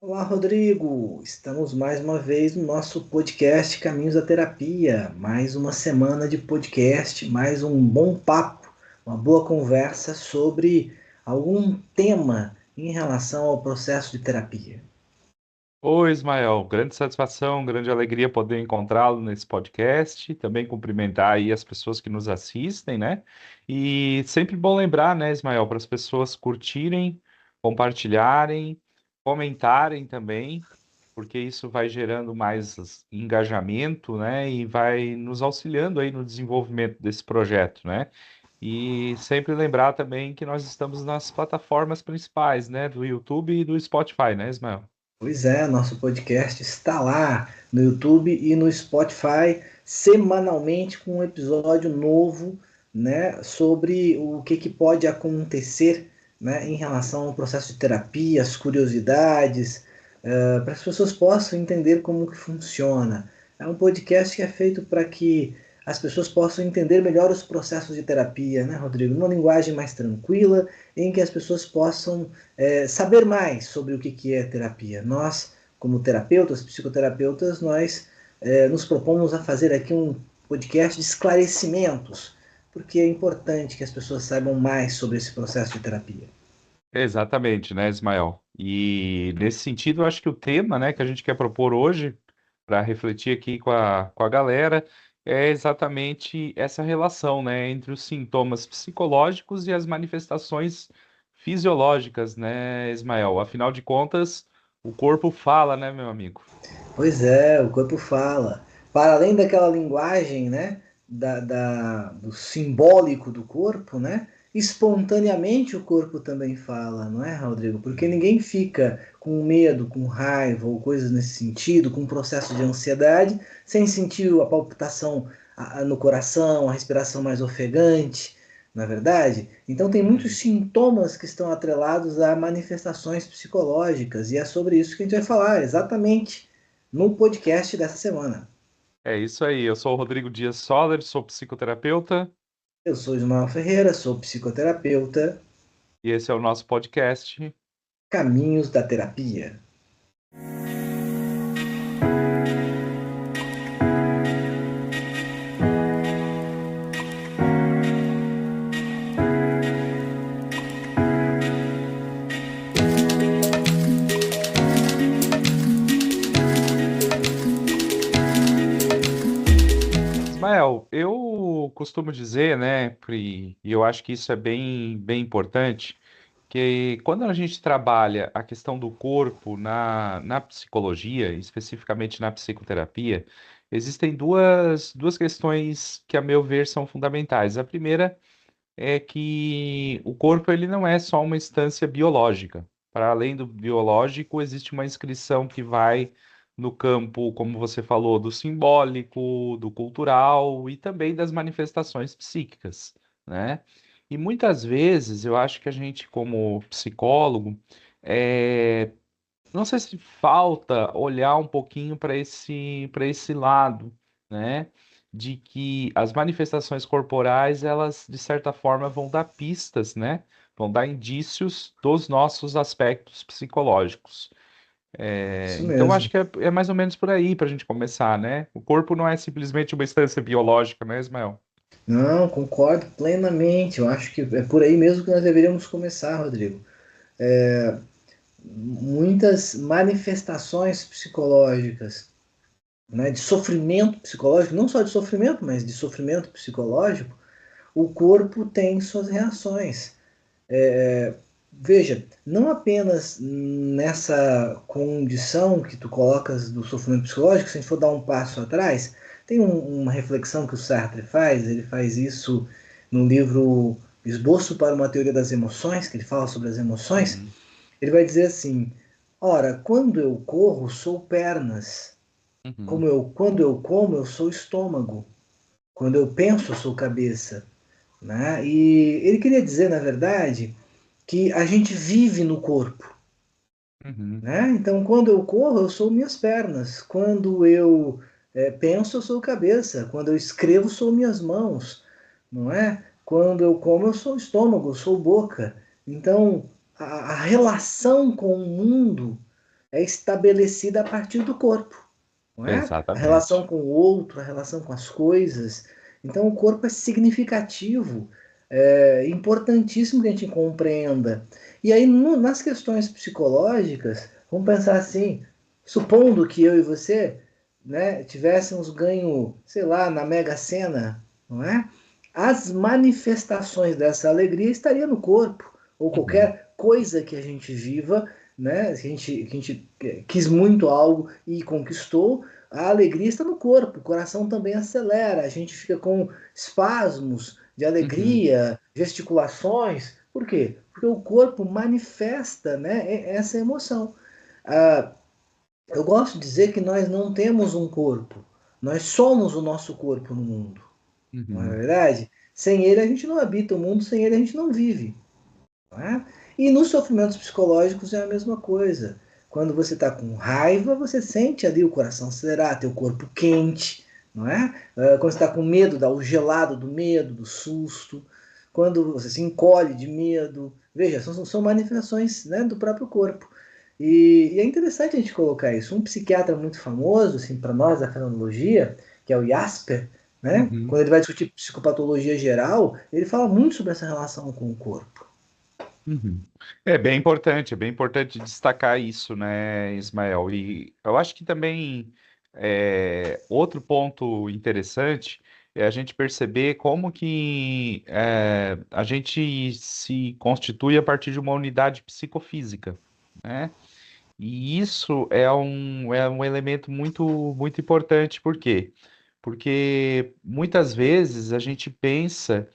Olá, Rodrigo! Estamos mais uma vez no nosso podcast Caminhos da Terapia. Mais uma semana de podcast, mais um bom papo, uma boa conversa sobre algum tema em relação ao processo de terapia. Oi, Ismael, grande satisfação, grande alegria poder encontrá-lo nesse podcast, também cumprimentar aí as pessoas que nos assistem, né? E sempre bom lembrar, né, Ismael, para as pessoas curtirem, compartilharem, comentarem também, porque isso vai gerando mais engajamento, né? E vai nos auxiliando aí no desenvolvimento desse projeto, né? E sempre lembrar também que nós estamos nas plataformas principais, né, do YouTube e do Spotify, né, Ismael? Pois é, nosso podcast está lá no YouTube e no Spotify semanalmente com um episódio novo, né, sobre o que pode acontecer, né, em relação ao processo de terapia, as curiosidades, para que as pessoas possam entender como que funciona. É um podcast que é feito para que as pessoas possam entender melhor os processos de terapia, né, Rodrigo? Numa linguagem mais tranquila, em que as pessoas possam saber mais sobre o que é terapia. Nós, como terapeutas, psicoterapeutas, nós nos propomos a fazer aqui um podcast de esclarecimentos, porque é importante que as pessoas saibam mais sobre esse processo de terapia. Exatamente, né, Ismael? E nesse sentido, eu acho que o tema, né, que a gente quer propor hoje, para refletir aqui com a galera, é exatamente essa relação, né, entre os sintomas psicológicos e as manifestações fisiológicas, né, Ismael? Afinal de contas, o corpo fala, né, meu amigo? Pois é, o corpo fala. Para além daquela linguagem, né, do simbólico do corpo, né, espontaneamente o corpo também fala, não é, Rodrigo? Porque ninguém fica com medo, com raiva ou coisas nesse sentido, com um processo de ansiedade, sem sentir a palpitação no coração, a respiração mais ofegante, não é verdade? Então tem muitos Uhum. sintomas que estão atrelados a manifestações psicológicas e é sobre isso que a gente vai falar, exatamente no podcast dessa semana. É isso aí, eu sou o Rodrigo Dias Soller, sou psicoterapeuta, Eu sou Ismael Ferreira, sou psicoterapeuta, e esse é o nosso podcast. Caminhos da Terapia. Ismael, eu costumo dizer, né, e eu acho que isso é bem importante, que quando a gente trabalha a questão do corpo na psicologia, especificamente na psicoterapia, existem duas questões que, a meu ver, são fundamentais. A primeira é que o corpo ele não é só uma instância biológica. Para além do biológico, existe uma inscrição que vai no campo, como você falou, do simbólico, do cultural e também das manifestações psíquicas, né? E muitas vezes eu acho que a gente, como psicólogo, é, não sei se falta olhar um pouquinho para esse lado, né? De que as manifestações corporais, elas, de certa forma, vão dar pistas, né? Vão dar indícios dos nossos aspectos psicológicos. Isso Então, mesmo. acho que é mais ou menos por aí para a gente começar, né? O corpo não é simplesmente uma instância biológica, né, Ismael? Não, concordo plenamente. Eu acho que é por aí mesmo que nós deveríamos começar, Rodrigo. Muitas manifestações psicológicas, né, de sofrimento psicológico, não só de sofrimento, mas de sofrimento psicológico, o corpo tem suas reações. Veja, não apenas nessa condição que tu colocas do sofrimento psicológico, se a gente for dar um passo atrás, tem uma reflexão que o Sartre faz, ele faz isso no livro Esboço para uma Teoria das Emoções, que ele fala sobre as emoções, Uhum, ele vai dizer assim, ora, quando eu corro, sou pernas, uhum, quando eu como, eu sou estômago, quando eu penso, eu sou cabeça, né? E ele queria dizer, na verdade, que a gente vive no corpo, uhum. né? Então, quando eu corro, eu sou minhas pernas. Quando eu penso, eu sou cabeça. Quando eu escrevo, sou minhas mãos, não é? Quando eu como, eu sou estômago, eu sou boca. Então, a relação com o mundo é estabelecida a partir do corpo, não é? A relação Exatamente. com o outro, a relação com as coisas. Então, o corpo é significativo, é importantíssimo que a gente compreenda. E aí, nas questões psicológicas, vamos pensar assim: supondo que eu e você, né, tivéssemos ganho, sei lá, na Mega Sena, não é? As manifestações dessa alegria estariam no corpo, ou Uhum, qualquer coisa que a gente viva, né? Que a gente quis muito algo e conquistou, a alegria está no corpo, o coração também acelera, a gente fica com espasmos de uhum, alegria, gesticulações. Por quê? Porque o corpo manifesta, né, essa emoção. Ah, eu gosto de dizer que nós não temos um corpo, nós somos o nosso corpo no mundo, não é uhum. verdade? Sem ele a gente não habita o mundo, sem ele a gente não vive. Não é? E nos sofrimentos psicológicos é a mesma coisa. Quando você está com raiva, você sente ali o coração acelerar, teu corpo quente, não é? Quando você está com medo, dá o gelado do medo, do susto. Quando você se encolhe de medo, veja, são manifestações, né, do próprio corpo. E é interessante a gente colocar isso. Um psiquiatra muito famoso, assim, para nós da fenomenologia, que é o Jasper, né? Uhum. Quando ele vai discutir psicopatologia geral, ele fala muito sobre essa relação com o corpo. Uhum. É bem importante destacar isso, né, Ismael? E eu acho que também outro ponto interessante é a gente perceber como que a gente se constitui a partir de uma unidade psicofísica, né? E isso é um elemento muito importante, por quê? Porque muitas vezes a gente pensa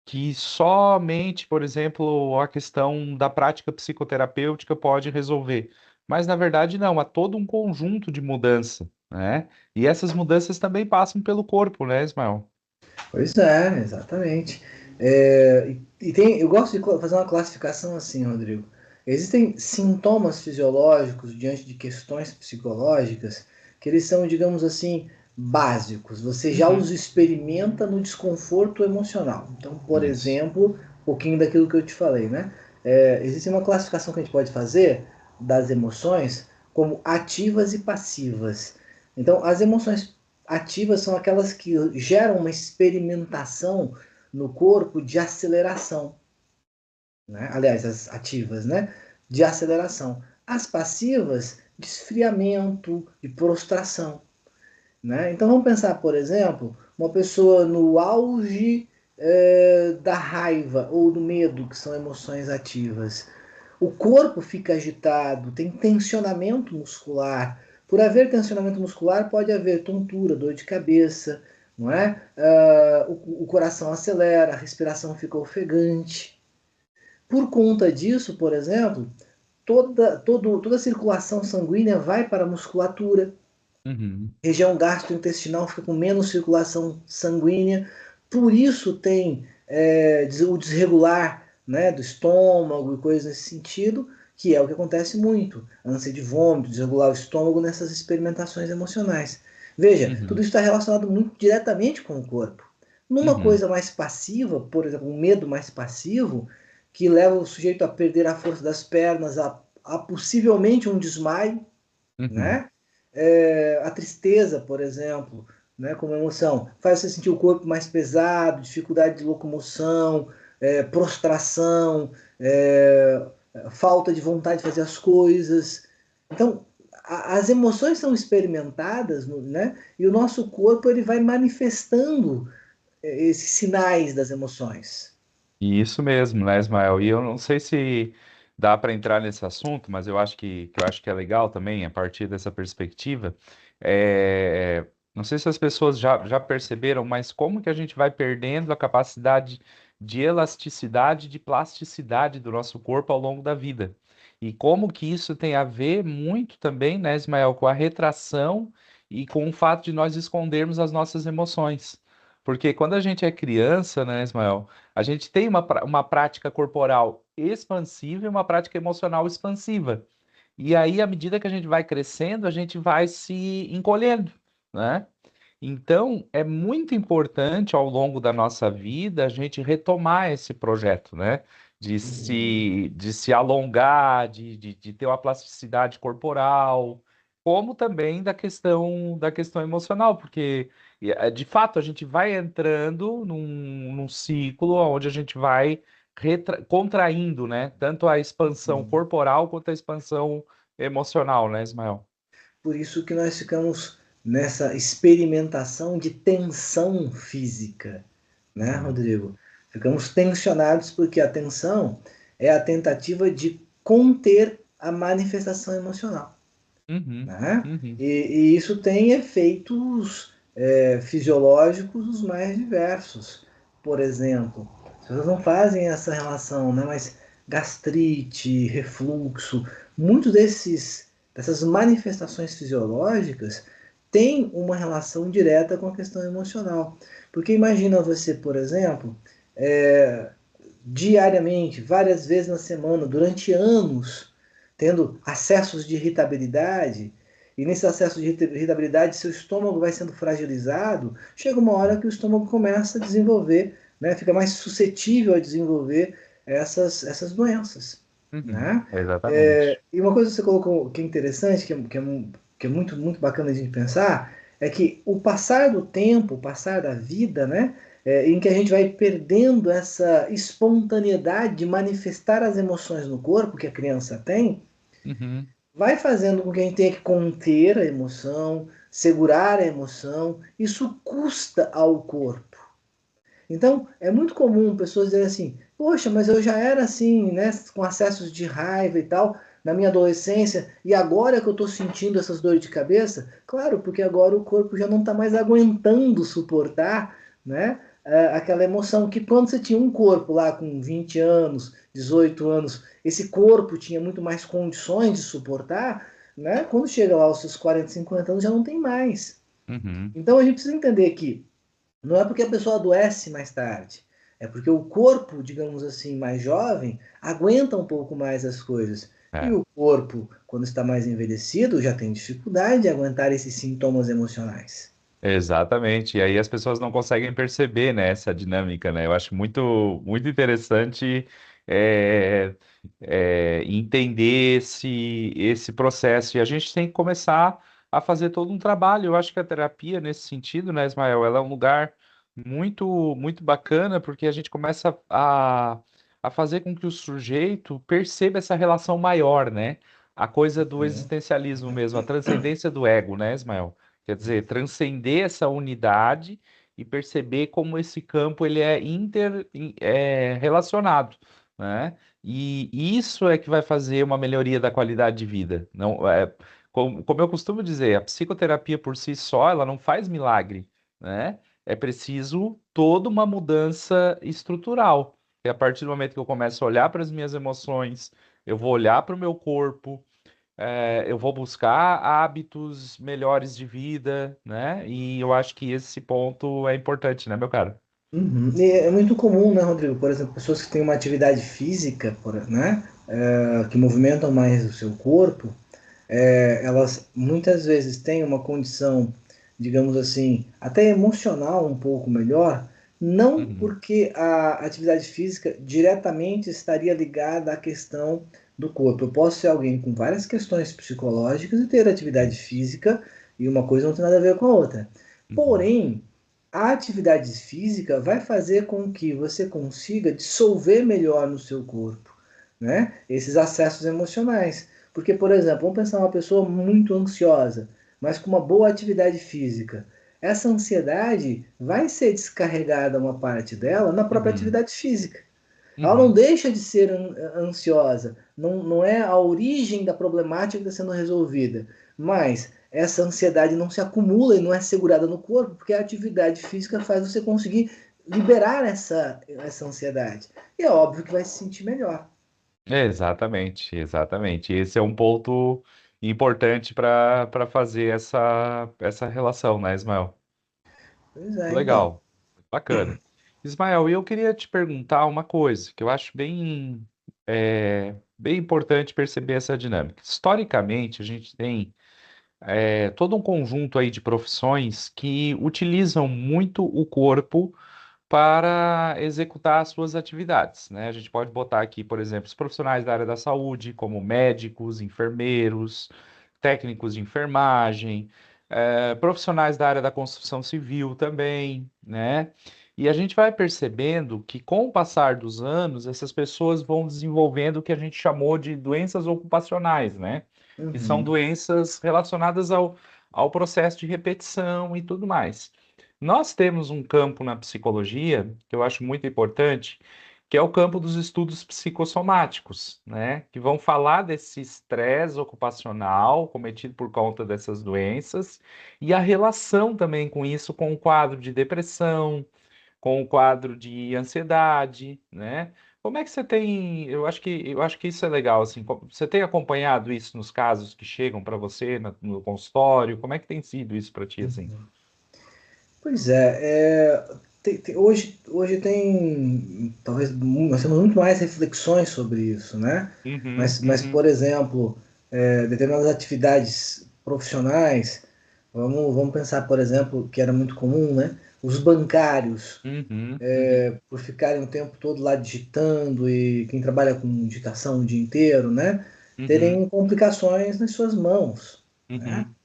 que somente, por exemplo, a questão da prática psicoterapêutica pode resolver. Mas na verdade não, há todo um conjunto de mudança, né? E essas mudanças também passam pelo corpo, né, Ismael? Pois é, exatamente. Eu gosto de fazer uma classificação assim, Rodrigo. Existem sintomas fisiológicos diante de questões psicológicas que eles são, digamos assim, básicos. Você já Uhum. os experimenta no desconforto emocional. Então, por Isso. exemplo, um pouquinho daquilo que eu te falei, né? Existe uma classificação que a gente pode fazer das emoções como ativas e passivas. Então, as emoções ativas são aquelas que geram uma experimentação no corpo de aceleração, né? Aliás, as ativas, né? De aceleração. As passivas, de esfriamento, de prostração, né? Então vamos pensar, por exemplo, uma pessoa no auge da raiva ou do medo, que são emoções ativas. O corpo fica agitado, tem tensionamento muscular. Por haver tensionamento muscular, pode haver tontura, dor de cabeça, não é? O coração acelera, a respiração fica ofegante. Por conta disso, por exemplo, toda a circulação sanguínea vai para a musculatura, Uhum. região gastrointestinal fica com menos circulação sanguínea, por isso tem o desregular, né, do estômago e coisas nesse sentido, que é o que acontece muito, ânsia de vômito, desregular o estômago nessas experimentações emocionais. Veja, tudo Uhum. isso está relacionado muito diretamente com o corpo. Numa Uhum. coisa mais passiva, por exemplo, um medo mais passivo, que leva o sujeito a perder a força das pernas, a possivelmente um desmaio, Uhum. né? A tristeza, por exemplo, né, como emoção, faz você sentir o corpo mais pesado, dificuldade de locomoção, prostração, falta de vontade de fazer as coisas. Então, as emoções são experimentadas, né? E o nosso corpo ele vai manifestando esses sinais das emoções. Isso mesmo, né, Ismael? E eu não sei se dá para entrar nesse assunto, mas eu acho que é legal também, a partir dessa perspectiva. É, não sei se as pessoas já perceberam, mas como que a gente vai perdendo a capacidade de elasticidade, de plasticidade do nosso corpo ao longo da vida. E como que isso tem a ver muito também, né, Ismael, com a retração e com o fato de nós escondermos as nossas emoções. Porque quando a gente é criança, né, Ismael? A gente tem uma prática corporal expansiva e uma prática emocional expansiva. E aí, à medida que a gente vai crescendo, a gente vai se encolhendo, né? Então, é muito importante ao longo da nossa vida a gente retomar esse projeto, né? de se alongar, de ter uma plasticidade corporal, como também da questão emocional, porque de fato a gente vai entrando num ciclo onde a gente vai contraindo, né? Tanto a expansão Uhum. corporal quanto a expansão emocional, né, Ismael? Por isso que nós ficamos nessa experimentação de tensão física, né, Uhum, Rodrigo? Ficamos tensionados porque a tensão é a tentativa de conter a manifestação emocional, uhum, né? uhum, E isso tem efeitos fisiológicos os mais diversos. Por exemplo, as pessoas não fazem essa relação, né? Mas gastrite, refluxo, muitos dessas manifestações fisiológicas têm uma relação direta com a questão emocional. Porque imagina você, por exemplo, é, diariamente, várias vezes na semana, durante anos, tendo acessos de irritabilidade, e nesse acesso de irritabilidade, seu estômago vai sendo fragilizado, chega uma hora que o estômago começa a desenvolver, né, fica mais suscetível a desenvolver essas doenças. uhum, Né? exatamente. E uma coisa que você colocou que é interessante, que é muito, muito bacana a gente pensar, é que o passar do tempo, o passar da vida, né, em que a gente vai perdendo essa espontaneidade de manifestar as emoções no corpo que a criança tem, Uhum, vai fazendo com que a gente tenha que conter a emoção, segurar a emoção. Isso custa ao corpo. Então, é muito comum pessoas dizerem assim: poxa, mas eu já era assim, né, com acessos de raiva e tal, na minha adolescência, e agora que eu estou sentindo essas dores de cabeça? Claro, porque agora o corpo já não está mais aguentando suportar, né, aquela emoção que quando você tinha um corpo lá com 20 anos, 18 anos, esse corpo tinha muito mais condições de suportar, né? Quando chega lá aos seus 40, 50 anos já não tem mais. uhum. Então a gente precisa entender que não é porque a pessoa adoece mais tarde, é porque o corpo, digamos assim, mais jovem, aguenta um pouco mais as coisas. E É. o corpo, quando está mais envelhecido, já tem dificuldade de aguentar esses sintomas emocionais. Exatamente. E aí as pessoas não conseguem perceber, né, essa dinâmica, né? Eu acho muito interessante é, entender esse processo. E a gente tem que começar a fazer todo um trabalho. Eu acho que a terapia, nesse sentido, né, Ismael, ela é um lugar muito bacana, porque a gente começa a fazer com que o sujeito perceba essa relação maior, né? A coisa do Uhum. existencialismo mesmo, a transcendência do ego, né, Ismael? Quer dizer, transcender essa unidade e perceber como esse campo ele é relacionado, né? E isso é que vai fazer uma melhoria da qualidade de vida. Não, como eu costumo dizer, a psicoterapia por si só, ela não faz milagre, né? É preciso toda uma mudança estrutural. E a partir do momento que eu começo a olhar para as minhas emoções, eu vou olhar para o meu corpo, eu vou buscar hábitos melhores de vida, né? E eu acho que esse ponto é importante, né, meu cara? Uhum. E é muito comum, né, Rodrigo? Por exemplo, pessoas que têm uma atividade física, né, que movimentam mais o seu corpo, elas muitas vezes têm uma condição, digamos assim, até emocional um pouco melhor, não Uhum, porque a atividade física diretamente estaria ligada à questão do corpo. Eu posso ser alguém com várias questões psicológicas e ter atividade física, e uma coisa não tem nada a ver com a outra. uhum, Porém, a atividade física vai fazer com que você consiga dissolver melhor no seu corpo, né, esses acessos emocionais. Porque, por exemplo, vamos pensar uma pessoa muito ansiosa, mas com uma boa atividade física. Essa ansiedade vai ser descarregada uma parte dela na própria uhum, atividade física. Ela não uhum. deixa de ser ansiosa, não é a origem da problemática que está sendo resolvida, mas essa ansiedade não se acumula e não é segurada no corpo, porque a atividade física faz você conseguir liberar essa ansiedade. E é óbvio que vai se sentir melhor. Exatamente, exatamente. Esse é um ponto importante para fazer essa relação, né, Ismael? Pois é, então. Legal, bacana. Ismael, e eu queria te perguntar uma coisa que eu acho bem importante perceber essa dinâmica. Historicamente, a gente tem todo um conjunto aí de profissões que utilizam muito o corpo para executar as suas atividades, né? A gente pode botar aqui, por exemplo, os profissionais da área da saúde, como médicos, enfermeiros, técnicos de enfermagem, profissionais da área da construção civil também, né? E a gente vai percebendo que, com o passar dos anos, essas pessoas vão desenvolvendo o que a gente chamou de doenças ocupacionais, né? Que são Uhum, doenças relacionadas ao processo de repetição e tudo mais. Nós temos um campo na psicologia que eu acho muito importante, que é o campo dos estudos psicossomáticos, né? Que vão falar desse estresse ocupacional cometido por conta dessas doenças e a relação também com isso com o quadro de depressão, com o quadro de ansiedade, né? Como é que você tem? Eu acho que isso é legal, assim. Você tem acompanhado isso nos casos que chegam para você no consultório? Como é que tem sido isso para ti, assim? uhum. Pois hoje tem, talvez, nós temos muito mais reflexões sobre isso, né? Uhum, Mas uhum, por exemplo, determinadas atividades profissionais, vamos pensar, por exemplo, que era muito comum, né? Os bancários, uhum, uhum, por ficarem o tempo todo lá digitando e quem trabalha com digitação o dia inteiro, né? uhum, Terem complicações nas suas mãos, né? uhum,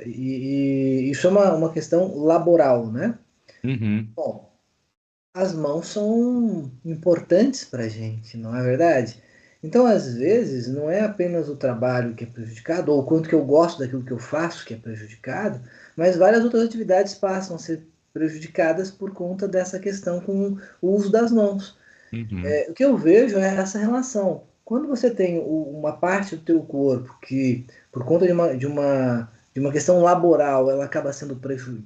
E isso é uma questão laboral, né? uhum, Bom, as mãos são importantes para a gente, não é verdade? Então, às vezes, não é apenas o trabalho que é prejudicado, ou o quanto que eu gosto daquilo que eu faço que é prejudicado, mas várias outras atividades passam a ser prejudicadas por conta dessa questão com o uso das mãos. uhum, O que eu vejo é essa relação. Quando você tem uma parte do teu corpo que, por conta de uma questão laboral, ela acaba sendo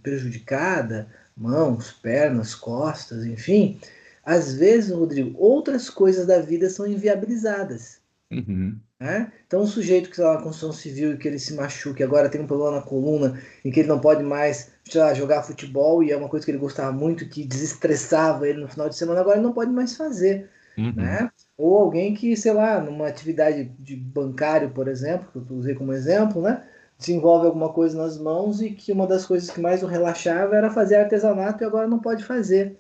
prejudicada, mãos, pernas, costas, enfim, às vezes, Rodrigo, outras coisas da vida são inviabilizadas. uhum, Né? Então, um sujeito que está na construção civil e que ele se machuca, e agora tem um problema na coluna, e que ele não pode mais, sei lá, jogar futebol, e é uma coisa que ele gostava muito, que desestressava ele no final de semana, agora ele não pode mais fazer, uhum, né? Ou alguém que, sei lá, numa atividade de bancário, por exemplo, que eu usei como exemplo, né? Desenvolve alguma coisa nas mãos e que uma das coisas que mais o relaxava era fazer artesanato e agora não pode fazer,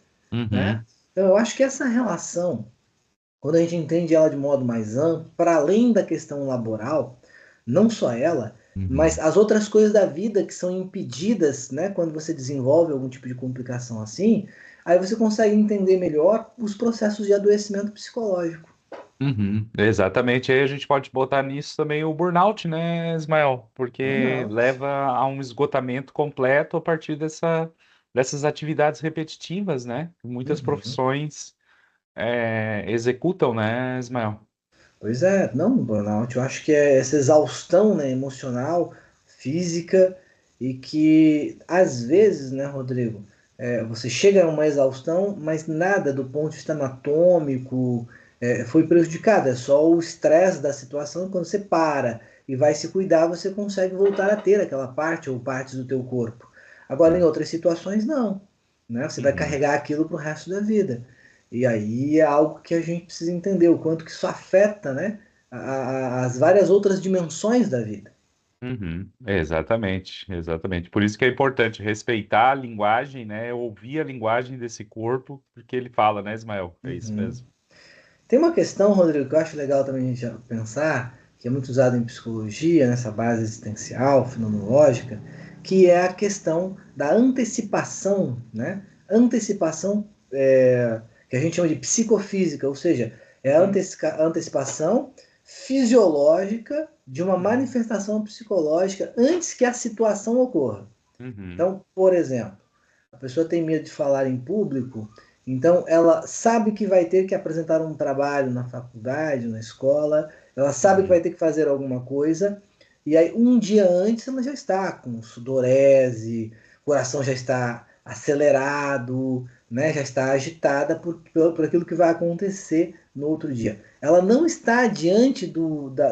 né? uhum, Então, eu acho que essa relação quando a gente entende ela de modo mais amplo, para além da questão laboral, não só ela, mas uhum, as outras coisas da vida que são impedidas, né, quando você desenvolve algum tipo de complicação assim, aí você consegue entender melhor os processos de adoecimento psicológico. uhum. Exatamente. Aí a gente pode botar nisso também o burnout, né, Ismael? Porque Burnout. leva a um esgotamento completo a partir dessas atividades repetitivas, né? Que muitas Uhum. profissões executam, né, Ismael? Pois é, não, burnout, eu acho que é essa exaustão, né, emocional, física, e que às vezes, né, Rodrigo, você chega a uma exaustão, mas nada do ponto de vista anatômico foi prejudicado, é só o estresse da situação. Quando você para e vai se cuidar, você consegue voltar a ter aquela parte ou partes do teu corpo. Agora, em outras situações, não, né, você vai Uhum, carregar aquilo para o resto da vida. E aí é algo que a gente precisa entender, o quanto que isso afeta, né, as várias outras dimensões da vida. uhum. Exatamente, exatamente. Por isso que é importante respeitar a linguagem, né? Ouvir a linguagem desse corpo, porque ele fala, né, Ismael? É isso Uhum. mesmo. Tem uma questão, Rodrigo, que eu acho legal também a gente pensar, que é muito usada em psicologia, nessa base existencial, fenomenológica, que é a questão da antecipação, né? Antecipação que a gente chama de psicofísica, ou seja, é a Uhum, antecipação fisiológica de uma uhum, manifestação psicológica antes que a situação ocorra. uhum, Então, por exemplo, a pessoa tem medo de falar em público, então ela sabe que vai ter que apresentar um trabalho na faculdade, na escola, ela sabe que vai uhum, ter que fazer alguma coisa, e aí um dia antes ela já está com sudorese, o coração já está acelerado, né, já está agitada por aquilo que vai acontecer no outro dia. Ela não está diante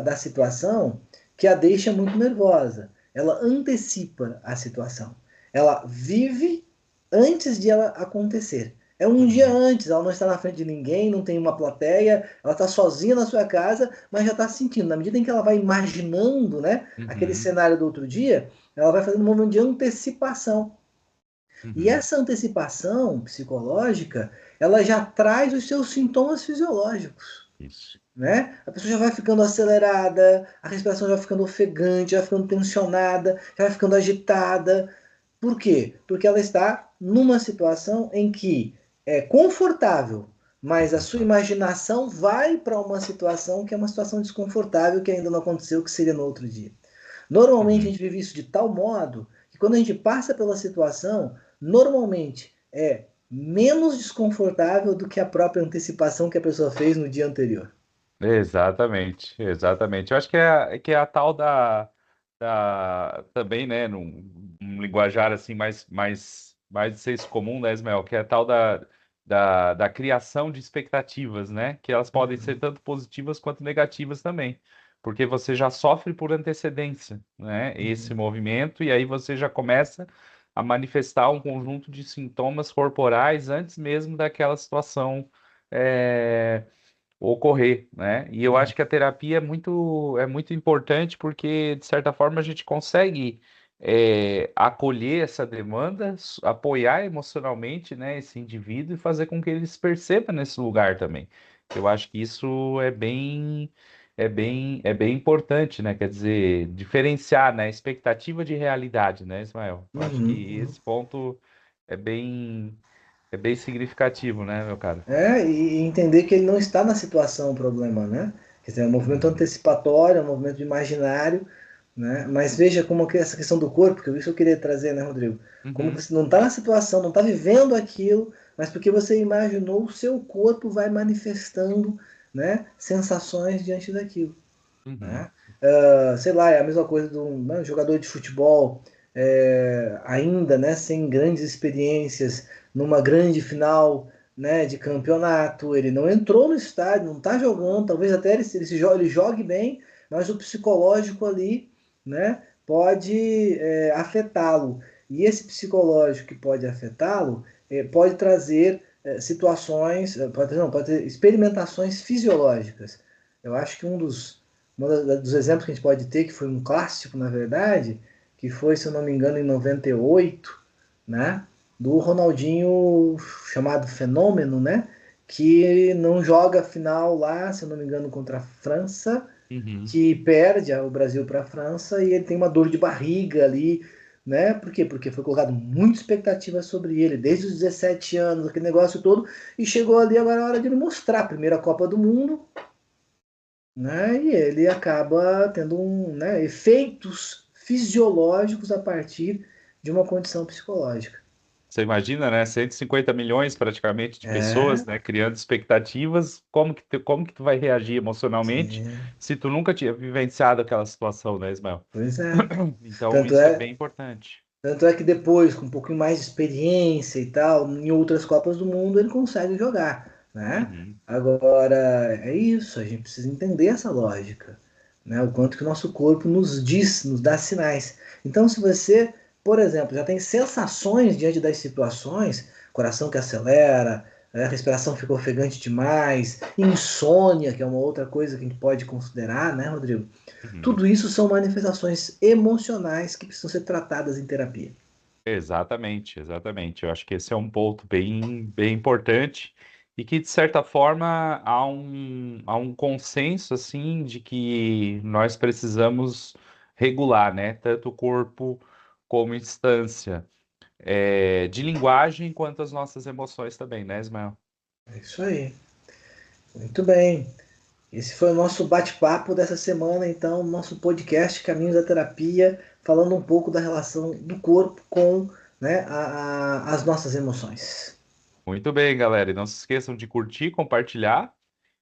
da situação que a deixa muito nervosa. Ela antecipa a situação. Ela vive antes de ela acontecer. É um dia uhum, antes, ela não está na frente de ninguém, não tem uma plateia, ela está sozinha na sua casa, mas já está sentindo. Na medida em que ela vai imaginando, né, aquele uhum, cenário do outro dia, ela vai fazendo um momento de antecipação. E Uhum. essa antecipação psicológica, ela já traz os seus sintomas fisiológicos, Isso. né? A pessoa já vai ficando acelerada, a respiração já vai ficando ofegante, já vai ficando tensionada, já vai ficando agitada. Por quê? Porque ela está numa situação em que é confortável, mas a sua Exato. imaginação vai para uma situação que é uma situação desconfortável que ainda não aconteceu, que seria no outro dia. Normalmente a Uhum. gente vive isso de tal modo que quando a gente passa pela situação, normalmente é menos desconfortável do que a própria antecipação que a pessoa fez no dia anterior. Exatamente, exatamente. Eu acho que é a tal também, né, num linguajar assim mais de senso comum, né, Ismael, que é a tal da criação de expectativas, né, que elas podem ser Uhum, tanto positivas quanto negativas também, porque você já sofre por antecedência, né, esse uhum, movimento, e aí você já começa a manifestar um conjunto de sintomas corporais antes mesmo daquela situação. eh, ocorrer, né? E eu uhum, acho que a terapia é muito importante porque, de certa forma, a gente consegue acolher essa demanda, apoiar emocionalmente, né, esse indivíduo e fazer com que ele se perceba nesse lugar também. Eu acho que isso é bem importante, né? Quer dizer, diferenciar, né, expectativa de realidade, né, Ismael? Eu acho uhum, que uhum. esse ponto é bem, é bem significativo, né, meu caro? E entender que ele não está na situação o problema, né? Quer dizer, é um movimento Uhum, antecipatório, é um movimento imaginário, né? Mas veja como que essa questão do corpo, que isso eu queria trazer, né, Rodrigo? Como uhum. você não está na situação, não está vivendo aquilo, mas porque você imaginou, o seu corpo vai manifestando, né, sensações diante daquilo, Uhum, né? Sei lá, é a mesma coisa de um, né, jogador de futebol, ainda, né, sem grandes experiências, numa grande final, né, de campeonato, ele não entrou no estádio, não está jogando, talvez até ele jogue bem, mas o psicológico ali, né, pode afetá-lo. E esse psicológico que pode afetá-lo pode trazer situações, pode ter experimentações fisiológicas. Eu acho que dos exemplos que a gente pode ter, que foi um clássico, na verdade, que foi, se eu não me engano, em 98, né? Do Ronaldinho, chamado Fenômeno, né? Que não joga a final lá, se eu não me engano, contra a França, uhum. que perde o Brasil para a França e ele tem uma dor de barriga ali, né? Por quê? Porque foi colocado muita expectativa sobre ele, desde os 17 anos, aquele negócio todo, e chegou ali agora a hora de ele mostrar a primeira Copa do Mundo, né? E ele acaba tendo né, efeitos fisiológicos a partir de uma condição psicológica. Você imagina, né? 150 milhões praticamente de pessoas, É, né? Criando expectativas. Como que tu vai reagir emocionalmente sim, se tu nunca tinha vivenciado aquela situação, né, Ismael? pois é. Então, Tanto isso é é, bem importante. tanto é que depois, com um pouquinho mais de experiência e tal, em outras Copas do Mundo, ele consegue jogar, né? Uhum, Agora, é isso, a gente precisa entender essa lógica, né? O quanto que o nosso corpo nos diz, nos dá sinais. Então, se você, por exemplo, já tem sensações diante das situações, coração que acelera, a respiração ficou ofegante demais, insônia, que é uma outra coisa que a gente pode considerar, né, Rodrigo? uhum. Tudo isso são manifestações emocionais que precisam ser tratadas em terapia. Exatamente, exatamente. Eu acho que esse é um ponto bem, bem importante e que, de certa forma, há um consenso, assim, de que nós precisamos regular, né? Tanto o corpo como instância. De linguagem quanto as nossas emoções também, né, Ismael? É isso aí. Muito bem. Esse foi o nosso bate-papo dessa semana, então, nosso podcast Caminhos da Terapia, falando um pouco da relação do corpo com, né, as nossas emoções. Muito bem, galera. E não se esqueçam de curtir, compartilhar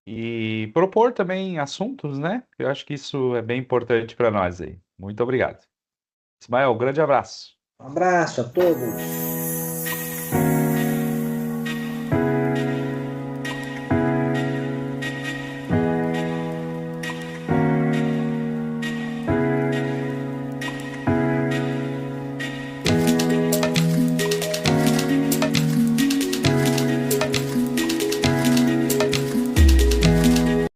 e propor também assuntos, né? Eu acho que isso é bem importante para nós aí. Muito obrigado. Ismael, um grande abraço. Um abraço a todos.